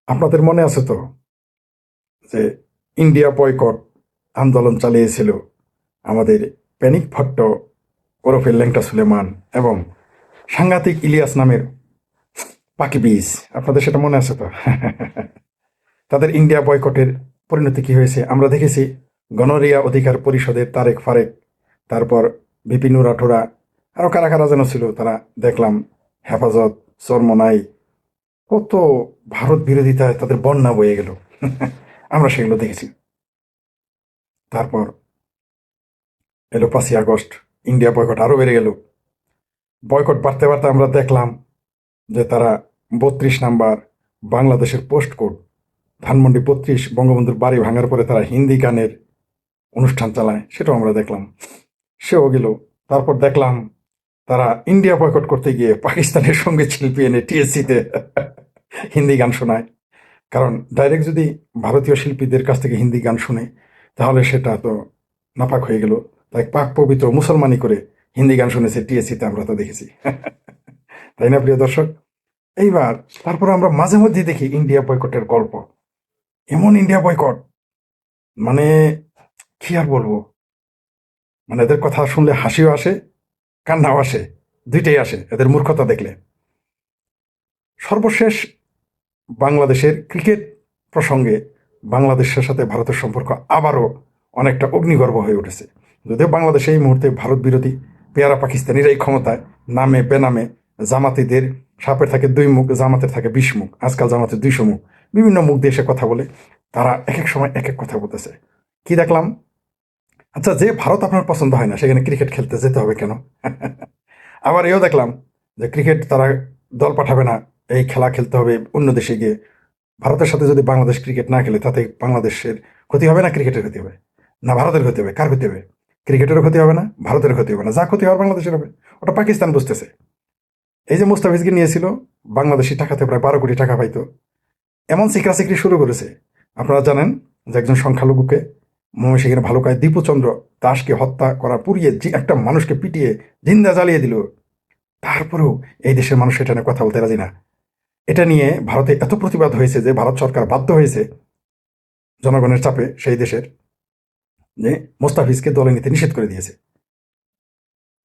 আপনাদের মনে আছে তো যে ইন্ডিয়া বয়কট আন্দোলন চালিয়েছিল আমাদের প্যানিক ভট্ট ওরফে ল্যাংটা সুলেমান এবং সাংঘাতিক ইলিয়াস নামের পাকি বীজ। আপনাদের সেটা মনে আছে তো? তাদের ইন্ডিয়া বয়কটের পরিণতি কি হয়েছে আমরা দেখেছি। গণরিয়া অধিকার পরিষদের তারেক ফারেক, তারপর বিপিন রাঠোরা, আরও কারা কারা যেন ছিল, তারা দেখলাম হেফাজত, চরমনাই, কত ভারত বিরোধিতায় তাদের বন্যা বয়ে গেল। আমরা সেগুলো দেখেছি। তারপর এলো 5ই আগস্ট, ইন্ডিয়া বয়কট আরও বেড়ে গেল। বয়কট বাড়তে বাড়তে আমরা দেখলাম যে তারা 32 নাম্বার বাংলাদেশের পোস্ট কোড ধানমন্ডি 32 বঙ্গবন্ধুর বাড়ি ভাঙার পরে তারা হিন্দি গানের অনুষ্ঠান চালায়, সেটাও আমরা দেখলাম। সেও গেল। তারপর দেখলাম তারা ইন্ডিয়া বয়কট করতে গিয়ে পাকিস্তানের সঙ্গীত শিল্পী এনে টিএসসিতে হিন্দি গান শোনায়। কারণ ডাইরেক্ট যদি ভারতীয় শিল্পীদের কাছ থেকে হিন্দি গান শুনে তাহলে সেটা তো নাপাক হয়ে গেল। তাই পাক পবিত্র মুসলমানি করে হিন্দি গান শুনেছে টিএসসিতে, আমরা তো দেখেছি। তাই না প্রিয় দর্শক? এইবার তারপর আমরা মাঝে মধ্যে দেখি ইন্ডিয়া বয়কটের গল্প। এমন ইন্ডিয়া বয়কট, মানে কি আর বলবো, মানে এদের কথা শুনলে হাসিও আসে, কান্নাও আসে, দুইটাই আসে এদের মূর্খতা দেখলে। সর্বশেষ বাংলাদেশের ক্রিকেট প্রসঙ্গে বাংলাদেশের সাথে ভারতের সম্পর্ক আবারও অনেকটা অগ্নিগর্ভ হয়ে উঠেছে। যদিও বাংলাদেশে এই মুহূর্তে ভারত বিরোধী পেয়ারা পাকিস্তানিরাই ক্ষমতায়, নামে বেনামে। জামাতিদের সাপের থাকে 2 মুখ, জামাতের থাকে 20 মুখ, আজকাল জামাতের 200 মুখ। বিভিন্ন মুখ দিয়ে এসে কথা বলে, তারা এক এক সময় এক এক কথা বলতেছে। কি দেখলাম, আচ্ছা যে ভারত আপনার পছন্দ হয় না সেখানে ক্রিকেট খেলতে যেতে হবে কেন? আবার এও দেখলাম যে ক্রিকেট তারা দল পাঠাবে না, এই খেলা খেলতে হবে অন্য দেশে গিয়ে। ভারতের সাথে যদি বাংলাদেশ ক্রিকেট না খেলে তাতে বাংলাদেশের ক্ষতি হবে না ক্রিকেটের ক্ষতি হবে? না ভারতের ক্ষতি হবে? কার ক্ষতি হবে? ক্রিকেটেরও ক্ষতি হবে না, ভারতের ক্ষতি হবে না, যা ক্ষতি হওয়ার বাংলাদেশের হবে। ওটা পাকিস্তান বুঝতেছে। এই যে মুস্তাফিজকে নিয়েছিল, বাংলাদেশি টাকাতে প্রায় 12 কোটি টাকা পাইতো, এমন সিকরাসিকরি শুরু করেছে। আপনারা জানেন যে একজন সংখ্যালঘুকে সেখানে ভালো কায় দীপুচন্দ্র দাসকে হত্যা করা, পুড়িয়ে একটা মানুষকে পিটিয়ে জিন্দা জ্বালিয়ে দিল। তারপরেও এই দেশের মানুষ এটা নিয়ে কথা বলতে রাজি না। এটা নিয়ে ভারতে এত প্রতিবাদ হয়েছে যে ভারত সরকার বাধ্য হয়েছে জনগণের চাপে সেই দেশের যে মোস্তাফিজকে দলে নিতে নিষেধ করে দিয়েছে।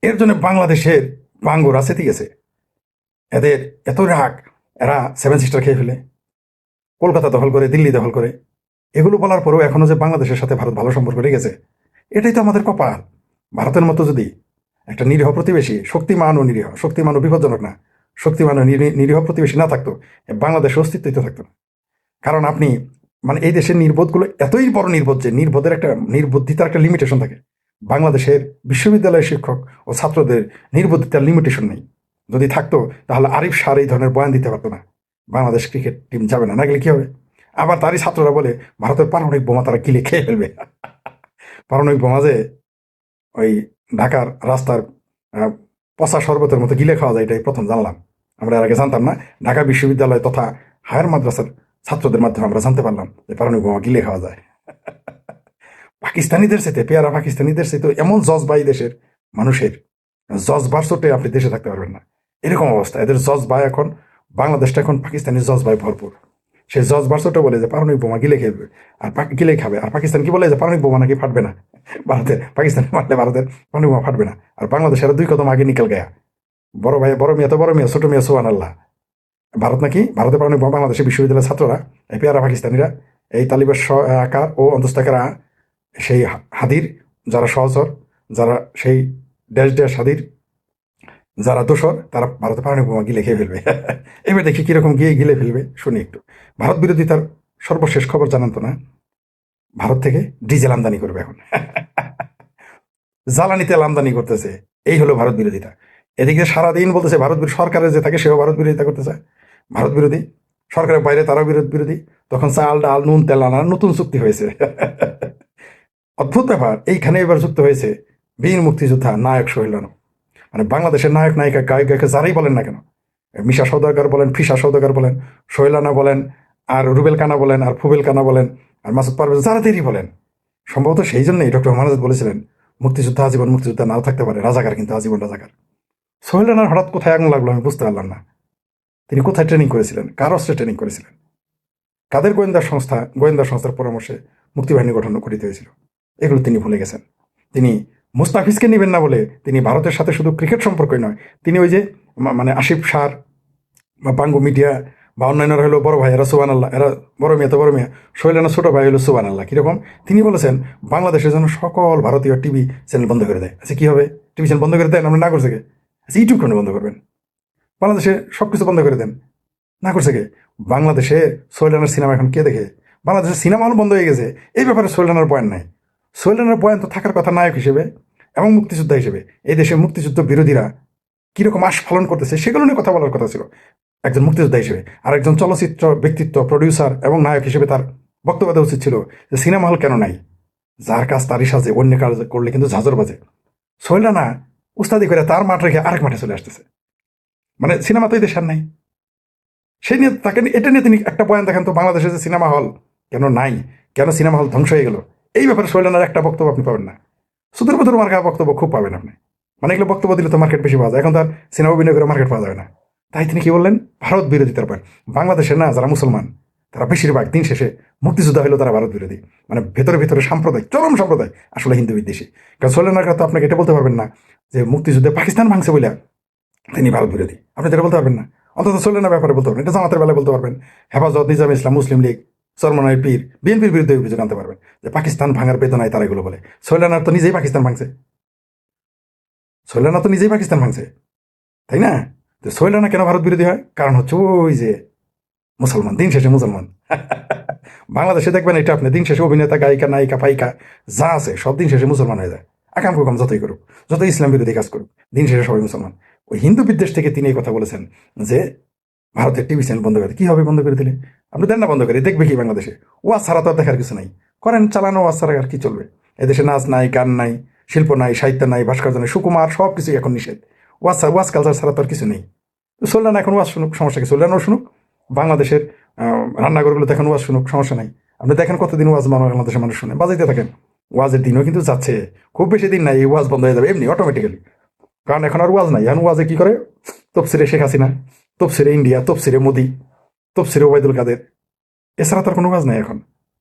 এর জন্য বাংলাদেশের বাঙ্গুর আছে, ঠিক আছে, এদের এত রাগ, এরা 7 সিস্টার খেয়ে ফেলে, কলকাতা দখল করে, দিল্লি দখল করে। এগুলো বলার পরেও এখনো যে বাংলাদেশের সাথে ভারত ভালো সম্পর্ক রেখেছে, এটাই তো আমাদের কপাল। ভারতের মতো যদি একটা নিরীহ প্রতিবেশী, শক্তিমান ও নিরীহ, শক্তিমান ও বিপজ্জনক না, শক্তিমান ও নিরীহ প্রতিবেশী না থাকতো, বাংলাদেশের অস্তিত্বই তো থাকতো না। কারণ আপনি মানে এই দেশের নির্বোধগুলো এতই বড় নির্বোধ যে নির্বুদ্ধিতার একটা লিমিটেশন থাকে। বাংলাদেশের বিশ্ববিদ্যালয়ের শিক্ষক ও ছাত্রদের নির্বুদ্ধিতার লিমিটেশন নেই। যদি থাকতো তাহলে আরিফ শাহ এই ধরনের বয়ান দিতে পারতো না, বাংলাদেশ ক্রিকেট টিম যাবে না, না গেলে কি হবে? আবার তারই ছাত্ররা বলে ভারতের পারমাণবিক বোমা তারা গিলে খেয়ে ফেলবে। পারমাণবিক বোমা যে ওই ঢাকার রাস্তার পচা শরবতের মতো গিলে খাওয়া যায়, এটাই প্রথম জানলাম। আমরা এর আগে জানতাম না। ঢাকা বিশ্ববিদ্যালয় তথা হায়ার মাদ্রাসার ছাত্রদের মাধ্যমে আমরা জানতে পারলাম যে পারমাণবিক বোমা গিলে খাওয়া যায়। পাকিস্তানিদের সাথে, পেয়ারা পাকিস্তানিদের সাথে এমন জজবাই দেশের মানুষের, জজবার চোটে আপনি দেশে থাকতে পারবেন না, এরকম অবস্থা। এদের জজবাই এখন, বাংলাদেশটা এখন পাকিস্তানি জজবাই ভরপুর। সে জজবার চোটে বলে যে পারমাণবিক বোমা গিলে খেয়ে আর গিলে খাবে। আর পাকিস্তান কি বলে যে পারমাণবিক বোমা নাকি ফাটবে না, ভারতের পাকিস্তানে মারলে ভারতের পারমাণবিক বোমা ফাটবে না। আর বাংলাদেশের 2 কদম আগে নিকেল গায়া, বড় ভাই বড় মেয়ে তো বড় মেয়ে, ছোট মেয়ে সোহান আল্লাহ। ভারত নাকি, ভারতের পারমাণবিক বোমা বাংলাদেশের বিশ্ববিদ্যালয়ের ছাত্ররা, এই পেয়ারা পাকিস্তানিরা, এই তালিবের আকার ও অন্তস্থাকেরা, সেই হাদির যারা সহচর, যারা সেই ড্যাশ ড্যাশ হাদির যারা দোসর, তারা ভারতে পারমাণবিক বোমা গিলে খেয়ে ফেলবে। এবার দেখি কিরকম গিয়ে গিলে ফেলবে, শুনি একটু। ভারত বিরোধী তার সর্বশেষ খবর জানান তো না, ভারত থেকে ডিজেল আমদানি করবে এখন। জ্বালানি তেল আমদানি করতেছে। এই হলো ভারত বিরোধিতা। এদিকে সারাদিন বলতেছে ভারত সরকারের যে থাকে সেও ভারত বিরোধিতা করতেছে, ভারত বিরোধী। সরকারের বাইরে তারাও বিরোধী। তখন চাল ডাল নুন তেল আনার নতুন চুক্তি হয়েছে। অদ্ভুত ব্যাপার, এইখানে এবার যুক্ত হয়েছে বীর মুক্তিযোদ্ধা নায়ক সোহেল রানা। মানে বাংলাদেশের নায়ক নায়িকা গায়ক গায়িকা যারাই বলেন না কেন, মিশা সওদাগর বলেন, ফিসা সওদাগর বলেন, সোহেল রানা বলেন, আর রুবেল কানা বলেন, আর ফুবেল কানা বলেন, আর মাসুদ পারভেজ, যারা দেরি বলেন, সম্ভবত সেই জন্যই ডক্টর মহারাজ বলেছিলেন মুক্তিযোদ্ধা আজীবন মুক্তিযোদ্ধা নাও থাকতে পারে, রাজাকার কিন্তু আজীবন রাজাকার। সোহেল রানার হঠাৎ কোথায় আগুন লাগলো আমি বুঝতে পারলাম না। তিনি কোথায় ট্রেনিং করেছিলেন, কার অস্ত্রে ট্রেনিং করেছিলেন? কাদের গোয়েন্দা সংস্থার পরামর্শে মুক্তিবাহিনী গঠন করিতে হয়েছিল, এগুলো তিনি ভুলে গেছেন। তিনি মুস্তাফিজকে নেবেন না বলে তিনি ভারতের সাথে শুধু ক্রিকেট সম্পর্কই নয়, তিনি ওই যে মানে আসিফ সার বা বাঙ্গু মিডিয়া বা অন্যান্যরা হলো বড় ভাই, এরা সুবান আল্লাহ, এরা বড় মেয়ে তো বড় মেয়ে, শৈলানা ছোট ভাই হলো সুবান আল্লাহ। কীরকম? তিনি বলেছেন বাংলাদেশের জন্য সকল ভারতীয় টিভি চ্যানেল বন্ধ করে দেয়। আচ্ছা কী হবে? টিভি চ্যানেল বন্ধ করে দেন, আমরা না করছে কে? আচ্ছা ইউটিউব কেন বন্ধ করবেন? বাংলাদেশে সব কিছু বন্ধ করে দেন, না করছে কে? বাংলাদেশে সোহেলানার সিনেমা এখন কে দেখে? বাংলাদেশের সিনেমা হল বন্ধ হয়ে গেছে, এই ব্যাপারে সোহেলানার বয়ান নাই। সোহেলানার বয়ান তো থাকার কথা নায়ক হিসেবে এবং মুক্তিযোদ্ধা হিসেবে। এই দেশে মুক্তিযুদ্ধ বিরোধীরা কীরকম আস্ফালন করতেছে সেগুলো নিয়ে কথা বলার কথা ছিল একজন মুক্তিযোদ্ধা হিসেবে। আর একজন চলচ্চিত্র ব্যক্তিত্ব, প্রডিউসার এবং নায়ক হিসেবে তার বক্তব্য দেওয়া উচিত ছিল যে সিনেমা হল কেন নাই? যার কাজ তারই সাজে, অন্য কাজ করলে কিন্তু ঝাঁঝর বাজে। সোহেলানা উস্তাদি করে তার মাঠ রেখে আরেক মাঠে চলে আসতেছে, মানে সিনেমা তো এই দেশ আর নাই। সেই নিয়ে তাকে এটা নিয়ে তিনি একটা বয়ান দেখেন তো, বাংলাদেশে যে সিনেমা হল কেন নাই, কেন সিনেমা হল ধ্বংস হয়ে গেল, এই ব্যাপারে সোহেলানার একটা বক্তব্য আপনি পাবেন না। সুদূর বদূর মার্কা বক্তব্য খুব পাবেন আপনি, মানে এগুলো বক্তব্য দিলে তো মার্কেট বেশি পাওয়া যায়, এখন তার সিনেমা অভিনয় করে মার্কেট পাওয়া যাবে না। তাই তিনি কি বললেন? ভারত বিরোধিতার পয়েন্ট। বাংলাদেশে না যারা মুসলমান তারা বেশিরভাগ দিন শেষে মুক্তিযোদ্ধা হলেও তারা ভারত বিরোধী, মানে ভেতরে ভেতরে সাম্প্রদায়িক, চরম সাম্প্রদায়িক, আসলে হিন্দু বিদ্বেষী। কারণ সোহেলানার তো আপনাকে এটা বলতে পারবেন না যে মুক্তিযুদ্ধে পাকিস্তান ভাঙছে বলে তিনি ভারত বিরোধী, আপনি এটা বলতে পারবেন না। অন্তত সোহেলানার ব্যাপারে বলতে পারবেন, এটা জামাতের বেলায় বলতে পারবেন, হেফাজত, নিজাম ইসলাম, মুসলিম লীগ, চরমনাই পীর, বিএনপির বিরুদ্ধে অভিযোগ আনতে পারবেন যে পাকিস্তান ভাঙার বেদনায় তারা এগুলো বলে। সোহেলানার তো নিজেই পাকিস্তান ভাঙছে, সোহেলানা তো নিজেই পাকিস্তান ভাঙছে, তাই না? তো সোহেলানা কেন ভারত বিরোধী হয়? কারণ হচ্ছে ওই যে মুসলমান, দিন শেষে মুসলমান। বাংলাদেশে দেখবেন এটা আপনি দিন শেষে অভিনেতা, গায়িকা, নায়িকা, পাইকা যা আছে সব দিন শেষে মুসলমান হয়ে যায়। আকাম কুকাম যতই করুক, যতই ইসলাম বিরোধী কাজ করুক, দিন শেষে সবাই মুসলমান। ওই হিন্দু বিদ্বেষ থেকে তিনি এই কথা বলেছেন যে ভারতের টিভি চ্যানেল বন্ধ করে। কি হবে বন্ধ করে দিলে? আপনি দেন না বন্ধ করে, দেখবে কি বাংলাদেশে? ওয়াজ ছাড়া তো আর দেখার কিছু নাই, করেন চালানো, ওয়াজ ছাড়া আর কি চলবে? এদেশে নাচ নাই, গান নাই, শিল্প নাই, সাহিত্য নাই, ভাস্কর্য নাই, সুকুমার সব কিছুই এখন নিষেধ। ওয়াজ কালচার ছাড়া তো আর কিছু নেই। চললেন এখন ওয়াজ শুনুক, সমস্যা কি? চললেনও শুনুক, বাংলাদেশের রান্নাঘরগুলোতে এখন ওয়াজ শুনুক, সমস্যা নাই। আপনি দেখেন কতদিন ওয়াজ বাংলাদেশের মানুষ শুনে, বাজাইতে থাকেন। ওয়াজের দিনও কিন্তু যাচ্ছে, খুব বেশি দিন নাই এই ওয়াজ বন্ধ হয়ে যাবে এমনি অটোমেটিক্যালি। কারণ এখন আর ওয়াজ নাই, এখন ওয়াজে কি করে? তফসিরে শেখ হাসিনা, তফসিরে ইন্ডিয়া, তফসিরে মোদি, তফসিরে ওবায়দুল কাদের, এছাড়া তার কোনো ওয়াজ নাই। এখন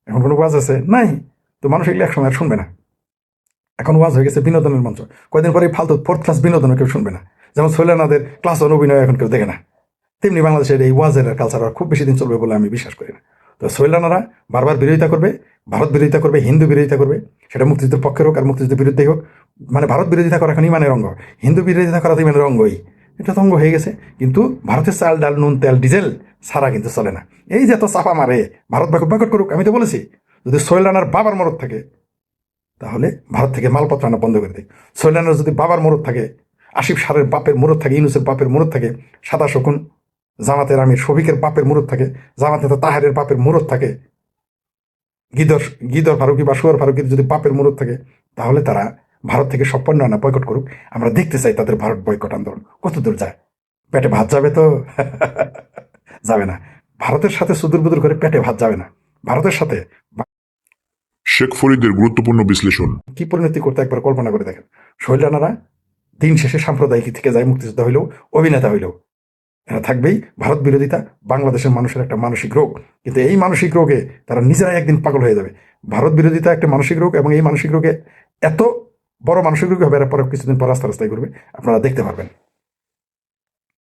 এখন কোনো ওয়াজ আছে নাই, তো মানুষ এগুলো একসময় আর শুনবে না। এখন ওয়াজ হয়ে গেছে বিনোদনের মঞ্চ, কয়েকদিন পরে ফালতু ফোর্থ ক্লাস বিনোদনও কেউ শুনবে না। যেমন সোহেলানাদের ক্লাস ওয়ান অভিনয় এখন কেউ দেখে না, তেমনি বাংলাদেশের এই ওয়াজের কালচার আর খুব বেশি দিন চলবে বলে আমি বিশ্বাস করি না। তো সোহেলানারা বারবার বিরোধিতা করবে, ভারত বিরোধিতা করবে, হিন্দু বিরোধিতা করবে, সেটা মুক্তিযুদ্ধের পক্ষের হোক আর মুক্তিযুদ্ধের বিরুদ্ধেই হোক। মানে ভারত বিরোধিতা করা এখন ইমানের অঙ্গ, হিন্দু বিরোধিতা করা তো ইমানের অঙ্গই, এটা তো অঙ্গ হয়ে গেছে। কিন্তু ভারতের চাল, ডাল, নুন, তেল, ডিজেল ছাড়া কিন্তু চলে না। এই যে এত চাপা মারে, ভারত বয়কট করুক, আমি তো বলেছি যদি সোহেলানার বাবার মরদ থাকে তাহলে ভারত থেকে মালপত্র আনা বন্ধ করে দেয়। সোহেলানার যদি বাবার মরদ থাকে, আসিফ সারের বাপের মরদ থাকে, ইউনুসের বাপের মরদ থাকে, সাদা শকুন জামাতের আমির শফিকের বাপের মুরত থাকে, জামাতে তো তাহারের বাপের মুরত থাকে, গিদর ফারুকি বা সুয়ার ফারুকির যদি বাপের মুরত থাকে, তাহলে তারা ভারত থেকে সব পণ্য আনা বয়কট করুক। আমরা দেখতে চাই তাদের ভারত বয়কট আন্দোলন কত দূর যায়। পেটে ভাত যাবে তো? যাবে না। ভারতের সাথে সুদূর বুদূর করে পেটে ভাত যাবে না। ভারতের সাথে শেখ ফরিদের গুরুত্বপূর্ণ বিশ্লেষণ। কি পরিণতি করতে একবার কল্পনা করে দেখেন। সোহেলানারা দিন শেষে সাম্প্রদায়িক থেকে যায়, মুক্তিযোদ্ধা হইলেও, অভিনেতা হইলেও এরা থাকবেই। ভারত বিরোধিতা বাংলাদেশের মানুষের একটা মানসিক রোগ, কিন্তু এই মানসিক রোগে তারা নিজেরাই একদিন পাগল হয়ে যাবে। ভারত বিরোধিতা একটা মানসিক রোগ, এবং এই মানসিক রোগে এত বড় মানসিক রোগ হবে এরা পরে কিছুদিন পর রাস্তায় ঘুরবে, আপনারা দেখতে পারবেন।